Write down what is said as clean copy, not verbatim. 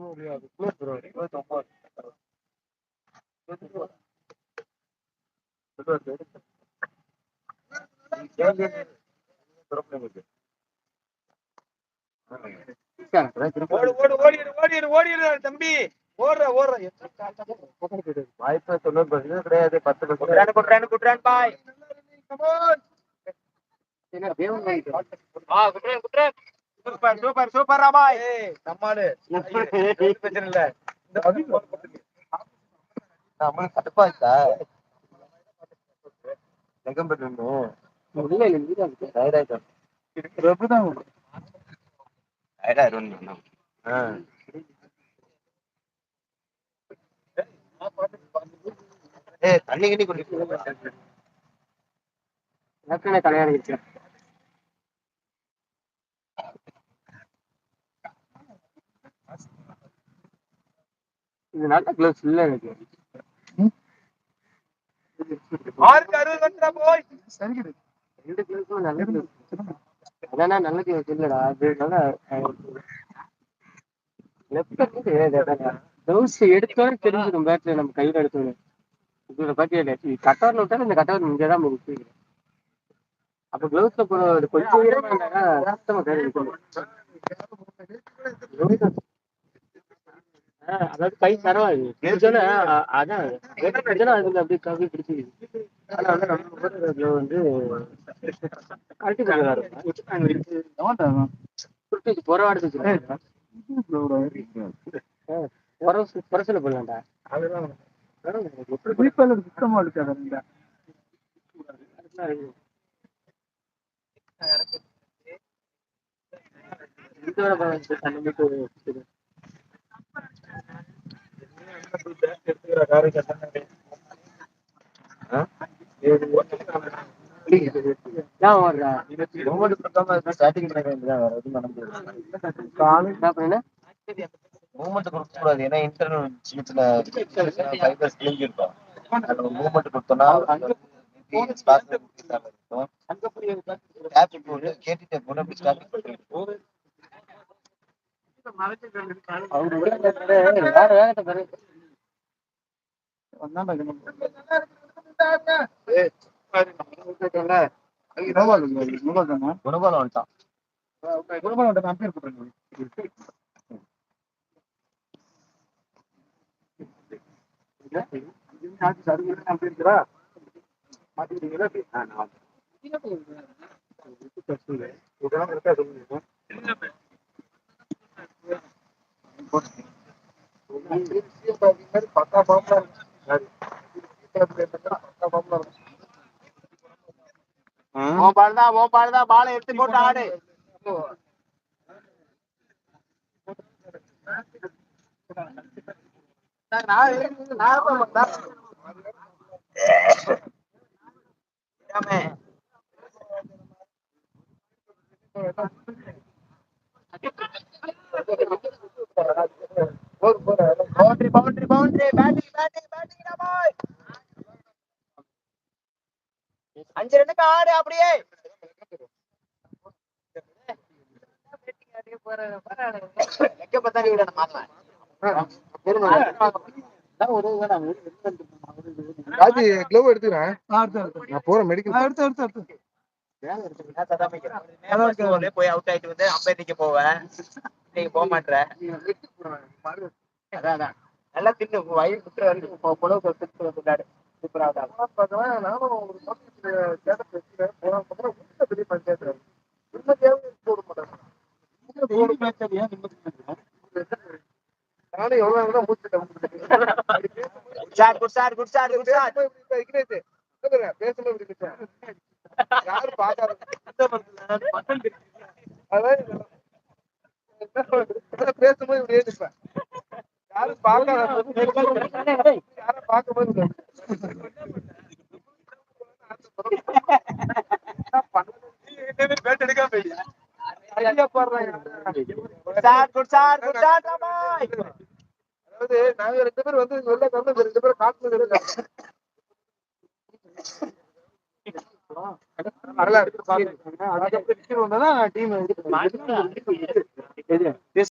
தம்பி வாய்ப்பு தொண்ணூறு கிடையாது. 10 பாய் சூப்பர் சூப்பர் சூப்பர் ராபாய் நம்மாடு பிரச்சனை இல்ல. நம்ம கடுப்பாச்சா தண்ணி கிண்ணி கொண்டு தலையாடிச்சு. இது நல்ல கிளவுஸ் இல்ல எனக்கு. அதான் நல்ல கிளவுஸ் இல்லடா. கிளவுஸ் எடுத்தோன்னு தெரிஞ்சிடும் பேட்ல நம்ம கையில எடுத்தோன்னு. இதோட பத்தியில கட்டவரில் விட்டாலும் இந்த கட்டவர் இங்கதான் முக்கிய. அப்ப கிளவுஸ்ல கொஞ்சம் சுத்தமா கையில எடுக்கணும். அதாவது கை தரவாது அதான் அதுல அப்படி கவி பிடிச்சிருக்கு. ஆனா வந்து நம்ம வந்து கழட்டி போராடுது புறசில போடலாம்டா. சுத்தமா இருக்காது. மூமெண்ட் கொடுக்க கூடாது. ஏன்னா இன்டர்னல் சின்ன ஃபைபர்ஸ் கிழிஞ்சிருக்கும். மூமெண்ட் கொடுத்தோம்னா கேட்டுட்டு போன குணபாலம் வந்துட்டான். பாலை எடுத்து போட்டு ஆடு. அஞ்சு ரெண்டுக்கு ஆடு அப்படியே. போய் அவுட் ஆயிட்டு வந்து அம்பேர் நிக்க போவேன். நீங்க போக மாட்டேற. அதான் நல்லா தின்னு வயிறு குத்துற வரைக்கும் புடவை பேசும்போது யாரும் பார்க்கும்போது அதாவது நாங்க 2 பேர் வந்து வெளில 2 பேரும் காட்டுல டீம்